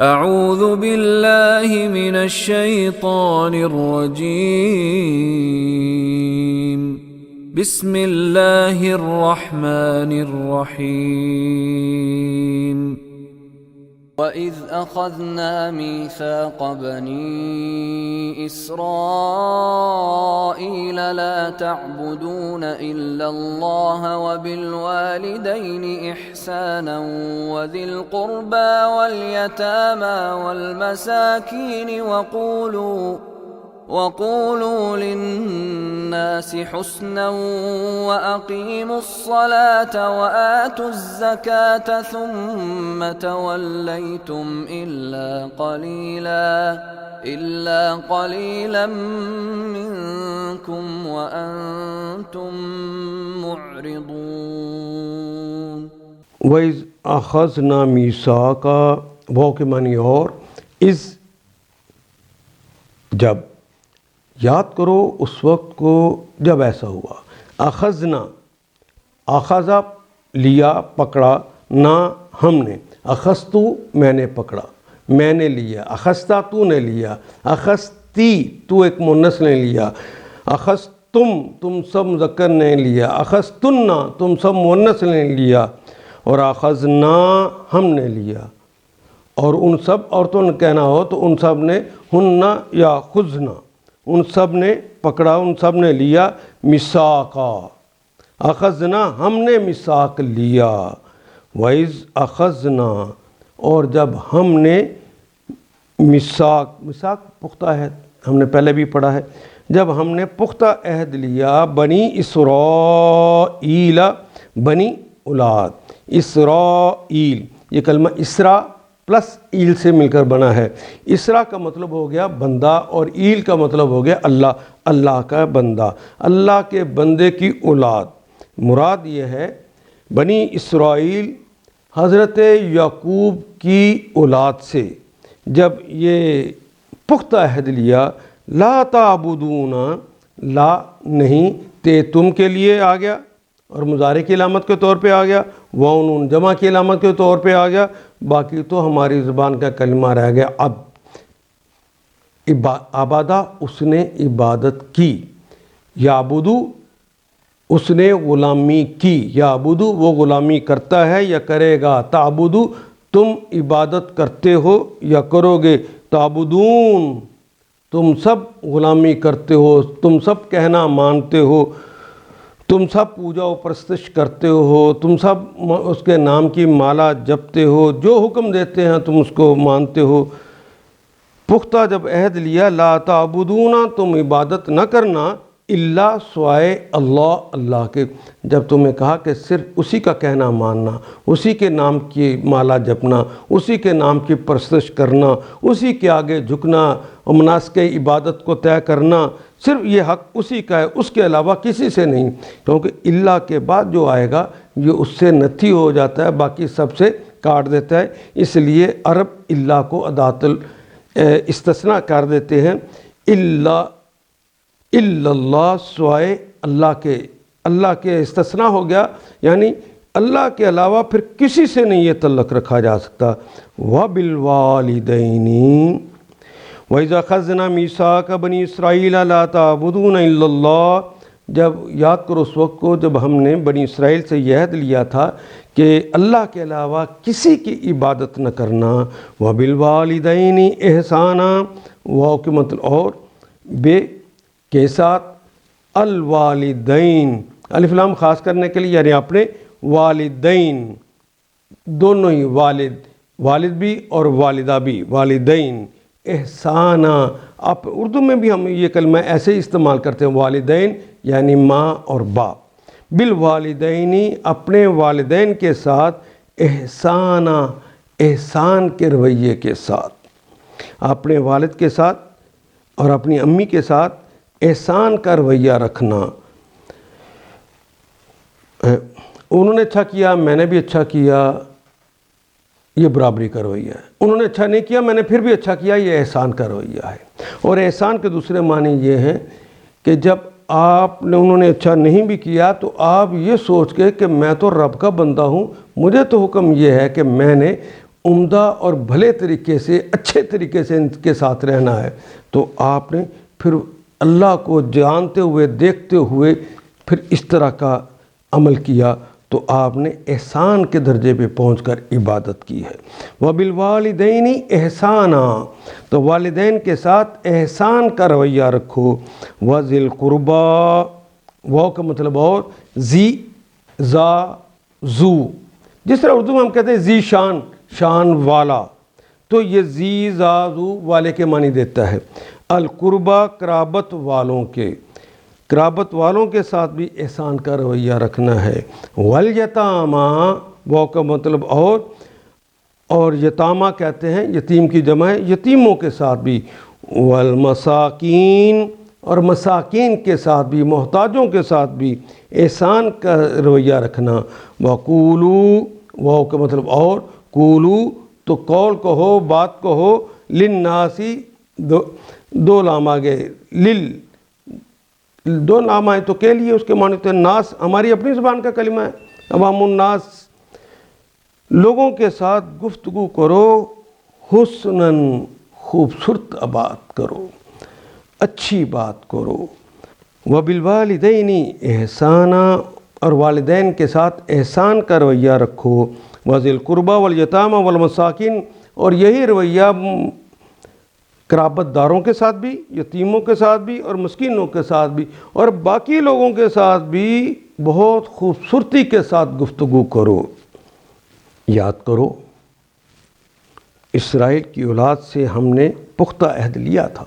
اعوذ باللہ من الشیطان الرجیم بسم اللہ الرحمن الرحیم وَإِذْ أَخَذْنَا مِيثَاقَ بَنِي إِسْرَائِيلَ لَا تَعْبُدُونَ إِلَّا اللَّهَ وَبِالْوَالِدَيْنِ إِحْسَانًا وَذِي الْقُرْبَى وَالْيَتَامَى وَالْمَسَاكِينِ وَقُولُوا لِلنَّاسِ حُسْنًا وَأَقِيمُوا الصَّلَاةَ وَآتُوا الزَّكَاةَ ثُمَّ تَوَلَّيْتُمْ إِلَّا قَلِيلًا مِّنكُمْ وَأَنتُم مُّعْرِضُونَ۔ وَإِذْ أَخَذْنَا مِيثَاقَ، وہ کے معنی اور، اِذ جب، یاد کرو اس وقت کو جب ایسا ہوا۔ اخذنا، اخذا لیا، پکڑا، نہ ہم نے، اخذتو میں نے پکڑا، میں نے لیا، اخذتا تو نے لیا، اخذتی تو ایک مؤنث نے لیا، اخذتم تم سب مذکر نے لیا، اخذتن تم سب مؤنث نے لیا، اور اخذنا ہم نے لیا۔ اور ان سب عورتوں نے کہنا ہو تو ان سب نے ہن یا خذنا، ان سب نے پکڑا، ان سب نے لیا، میثاقا، اخذنا ہم نے میثاق لیا۔ وَإِذْ اخذنا، اور جب ہم نے میثاق پختہ عہد، ہم نے پہلے بھی پڑھا ہے، جب ہم نے پختہ عہد لیا، بنی اسرائیل، بنی اولاد، اسرائیل، یہ کلمہ اسرا پلس ایل سے مل کر بنا ہے۔ اسرا کا مطلب ہو گیا بندہ، اور ایل کا مطلب ہو گیا اللہ، اللہ کا بندہ، اللہ کے بندے کی اولاد۔ مراد یہ ہے بنی اسرائیل حضرت یعقوب کی اولاد سے جب یہ پختہ عہد لیا، لا تعبدون، لا نہیں، تے تم کے لیے آ گیا اور مضارع کی علامت کے طور پہ آ گیا، واؤن جمع کی علامت کے طور پہ آ گیا، باقی تو ہماری زبان کا کلمہ رہ گیا اب۔ عبادہ اس نے عبادت کی، یعبدو اس نے غلامی کی، یعبدو وہ غلامی کرتا ہے یا کرے گا، تعبدو تم عبادت کرتے ہو یا کرو گے، تعبدون تم سب غلامی کرتے ہو، تم سب کہنا مانتے ہو، تم سب پوجا و پرستش کرتے ہو، تم سب اس کے نام کی مالا جپتے ہو، جو حکم دیتے ہیں تم اس کو مانتے ہو۔ پختہ جب عہد لیا، لا تعبدون تم عبادت نہ کرنا، الا سوائے اللہ، اللہ کے، جب تمہیں کہا کہ صرف اسی کا کہنا ماننا، اسی کے نام کی مالا جپنا، اسی کے نام کی پرستش کرنا، اسی کے آگے جھکنا، اور مناسک عبادت کو طے کرنا، صرف یہ حق اسی کا ہے، اس کے علاوہ کسی سے نہیں، کیونکہ اللہ کے بعد جو آئے گا یہ اس سے نتھی ہو جاتا ہے، باقی سب سے کاٹ دیتا ہے، اس لیے عرب اللہ کو ادات استثناء کر دیتے ہیں، الا اللہ سوائے اللہ کے، اللہ کے استثناء ہو گیا، یعنی اللہ کے علاوہ پھر کسی سے نہیں یہ تعلق رکھا جا سکتا۔ وَبِالْوَالِدَيْنِ وَإِذْ أَخَذْنَا مِيثَاقَ بَنِي إِسْرَائِيلَ لَا تَعْبُدُونَ إِلَّا اللَّهَ، جب یاد کرو اس وقت کو جب ہم نے بنی اسرائیل سے یہ عہد لیا تھا کہ اللہ کے علاوہ کسی کی عبادت نہ کرنا، وَبِالْوَالِدَيْنِ إِحْسَانًا، واو کے مطلب اور، بے کے ساتھ، الوالدین الف لام خاص کرنے کے لیے، یعنی اپنے والدین، دونوں ہی، والد بھی اور والدہ بھی، والدین، احسانہ، اردو میں بھی ہم یہ کلمہ ایسے ہی استعمال کرتے ہیں، والدین یعنی ماں اور باپ، بالوالدین اپنے والدین کے ساتھ، احسانہ احسان کے رویے کے ساتھ، اپنے والد کے ساتھ اور اپنی امی کے ساتھ احسان کا رویہ رکھنا۔ انہوں نے اچھا کیا میں نے بھی اچھا کیا، یہ برابری کا رویہ ہے، انہوں نے اچھا نہیں کیا میں نے پھر بھی اچھا کیا، یہ احسان کا رویہ ہے۔ اور احسان کے دوسرے معنی یہ ہیں کہ جب انہوں نے اچھا نہیں بھی کیا تو آپ یہ سوچ کے کہ میں تو رب کا بندہ ہوں، مجھے تو حکم یہ ہے کہ میں نے عمدہ اور بھلے طریقے سے اچھے طریقے سے ان کے ساتھ رہنا ہے، تو آپ نے پھر اللہ کو جانتے ہوئے دیکھتے ہوئے پھر اس طرح کا عمل کیا، تو آپ نے احسان کے درجے پہ پہنچ کر عبادت کی ہے۔ وَبِالْوَالِدَيْنِ احسانًا، تو والدین کے ساتھ احسان کا رویہ رکھو۔ وَذِي الْقُرْبَى، وہ کا مطلب اور ذی، ذا، ذو، جس طرح اردو میں ہم کہتے ہیں ذی شان، شان والا، تو یہ ذی، ذا، ذو والے کے معنی دیتا ہے۔ القربہ، قرابت والوں کے، قرابت والوں کے ساتھ بھی احسان کا رویہ رکھنا ہے۔ والیتاما، وہ کا مطلب اور یتامہ کہتے ہیں یتیم کی جمع ہے، یتیموں کے ساتھ بھی۔ والمساکین، اور مساکین کے ساتھ بھی، محتاجوں کے ساتھ بھی احسان کا رویہ رکھنا۔ وقولو، وہ کا مطلب اور قولو، تو قول کہو، بات کہو، للناسی، دو لام آگے، دو نام آئے تو کے لیے، اس کے معنی تو ناس ہماری اپنی زبان کا کلمہ ہے، عوام الناس، لوگوں کے ساتھ گفتگو کرو، حسناً، خوبصورت بات کرو، اچھی بات کرو۔ وبالوالدین احسانا، اور والدین کے ساتھ احسان کا رویہ رکھو۔ وذی القربى والیتامى والمساکین، اور یہی رویہ قرابت داروں کے ساتھ بھی، یتیموں کے ساتھ بھی، اور مسکینوں کے ساتھ بھی، اور باقی لوگوں کے ساتھ بھی بہت خوبصورتی کے ساتھ گفتگو کرو۔ یاد کرو، اسرائیل کی اولاد سے ہم نے پختہ عہد لیا تھا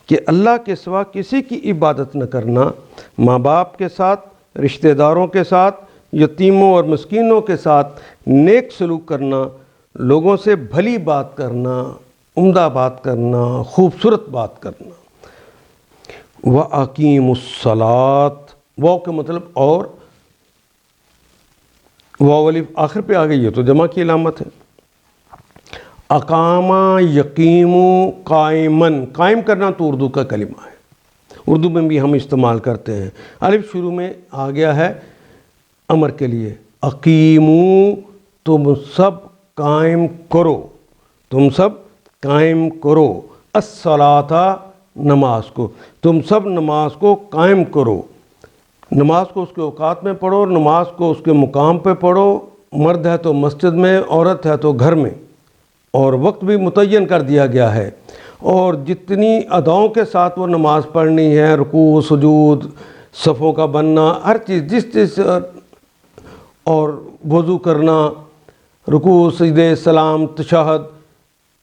کہ اللہ کے سوا کسی کی عبادت نہ کرنا، ماں باپ کے ساتھ، رشتہ داروں کے ساتھ، یتیموں اور مسکینوں کے ساتھ نیک سلوک کرنا، لوگوں سے بھلی بات کرنا، عمدہ بات کرنا، خوبصورت بات کرنا۔ وَأَقِيمُوا الصَّلَاةَ، وہ کا مطلب اور، واو الف آخر پہ آ گئی ہے تو جمع کی علامت ہے۔ اقامہ، یقیم، قائمن، قائم کرنا تو اردو کا کلمہ ہے، اردو میں بھی ہم استعمال کرتے ہیں۔ الف شروع میں آ گیا ہے امر کے لیے، اقیمو، تم سب قائم کرو، تم سب قائم کرو، الصلاۃ، نماز کو، تم سب نماز کو قائم کرو، نماز کو اس کے اوقات میں پڑھو، نماز کو اس کے مقام پہ پڑھو، مرد ہے تو مسجد میں، عورت ہے تو گھر میں، اور وقت بھی متعین کر دیا گیا ہے، اور جتنی اداؤں کے ساتھ وہ نماز پڑھنی ہے، رکوع، سجود، صفوں کا بننا، ہر چیز جس چیز، اور وضو کرنا، رکوع، سجدے، سلام، تشہد،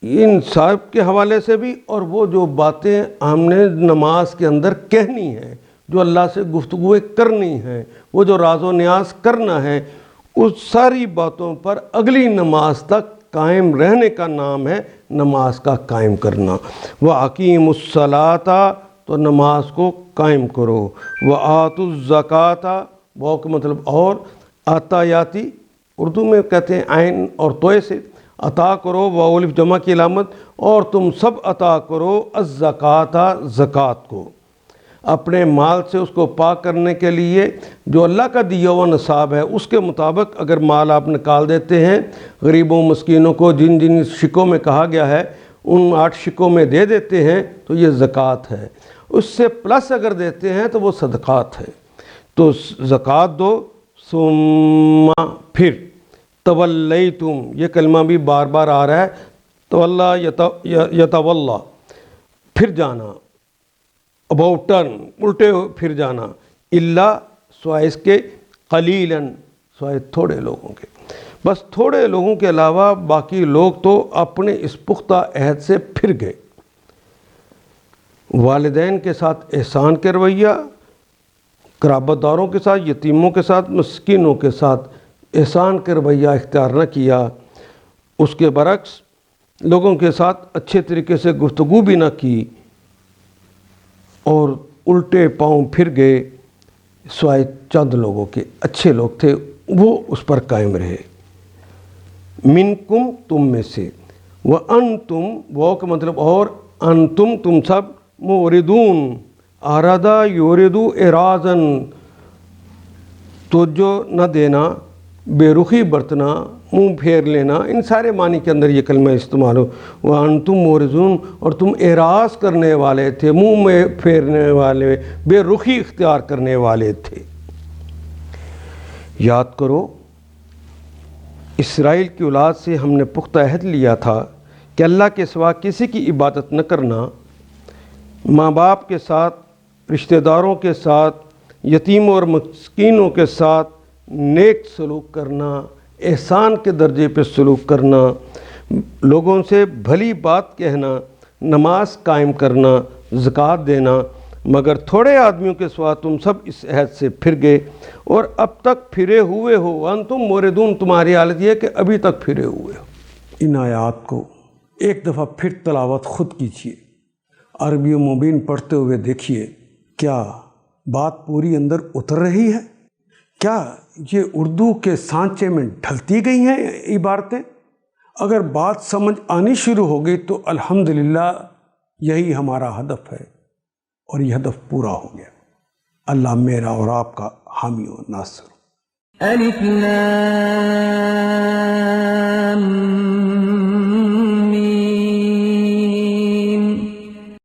ان سب کے حوالے سے بھی، اور وہ جو باتیں ہم نے نماز کے اندر کہنی ہیں، جو اللہ سے گفتگو کرنی ہیں، وہ جو راز و نیاز کرنا ہے، اس ساری باتوں پر اگلی نماز تک قائم رہنے کا نام ہے نماز کا قائم کرنا۔ وَأَقِيمُوا الصَّلَاةَ، تو نماز کو قائم کرو۔ وَآتُوا الزَّكَاةَ، وہ کا مطلب اور، آتا یاتی، اردو میں کہتے ہیں عین اور توئے سے، عطا کرو، واو الف جمع کی علامت، اور تم سب عطا کرو الزکاۃ، زکوٰۃ کو، اپنے مال سے اس کو پاک کرنے کے لیے جو اللہ کا دیا ہوا نصاب ہے اس کے مطابق اگر مال آپ نکال دیتے ہیں، غریبوں مسکینوں کو جن جن شکوں میں کہا گیا ہے ان 8 شکوں میں دے دیتے ہیں تو یہ زکوٰۃ ہے۔ اس سے پلس اگر دیتے ہیں تو وہ صدقات ہے۔ تو زکوٰۃ دو، ثم پھر، تولیتم، یہ کلمہ بھی بار بار آ رہا ہے، تولا، یتولا، پھر جانا، اباؤٹ ٹرن، الٹے پھر جانا، اللہ، سوائے اس کے، قلیلاً، سوائے تھوڑے لوگوں کے، بس تھوڑے لوگوں کے علاوہ باقی لوگ تو اپنے اس پختہ عہد سے پھر گئے۔ والدین کے ساتھ احسان کے رویہ، قرابت داروں کے ساتھ، یتیموں کے ساتھ، مسکینوں کے ساتھ احسان کے رویہ اختیار نہ کیا، اس کے برعکس لوگوں کے ساتھ اچھے طریقے سے گفتگو بھی نہ کی، اور الٹے پاؤں پھر گئے، سوائے چند لوگوں کے، اچھے لوگ تھے وہ اس پر قائم رہے۔ منکم، تم میں سے، وانتم، وہ کا مطلب اور، انتم، تم سب، موردون، آرادہ یوردو ارازن، توجہ نہ دینا، بے رخی برتنا، منہ پھیر لینا، ان سارے معنی کے اندر یہ کلمہ استعمال ہو۔ وَأَنْتُمْ مُعْرِضُونَ، اور تم اعراض کرنے والے تھے، منہ میں پھیرنے والے، بے رخی اختیار کرنے والے تھے۔ یاد کرو اسرائیل کی اولاد سے ہم نے پختہ عہد لیا تھا کہ اللہ کے سوا کسی کی عبادت نہ کرنا، ماں باپ کے ساتھ، رشتہ داروں کے ساتھ، یتیموں اور مسکینوں کے ساتھ نیک سلوک کرنا، احسان کے درجے پہ سلوک کرنا، لوگوں سے بھلی بات کہنا، نماز قائم کرنا، زکوٰۃ دینا، مگر تھوڑے آدمیوں کے سوا تم سب اس عہد سے پھر گئے اور اب تک پھرے ہوئے ہو۔ وَأَنْتُمْ مُعْرِضُونَ، تمہاری حالت یہ ہے کہ ابھی تک پھرے ہوئے ہو۔ ان آیات کو ایک دفعہ پھر تلاوت خود کیجیے، عربی مبین پڑھتے ہوئے دیکھیے کیا بات پوری اندر اتر رہی ہے؟ کیا یہ اردو کے سانچے میں ڈھلتی گئی ہیں عبارتیں؟ اگر بات سمجھ آنی شروع ہو گئی تو الحمدللہ یہی ہمارا ہدف ہے اور یہ ہدف پورا ہو گیا۔ اللہ میرا اور آپ کا حامی و ناصر۔ الف لام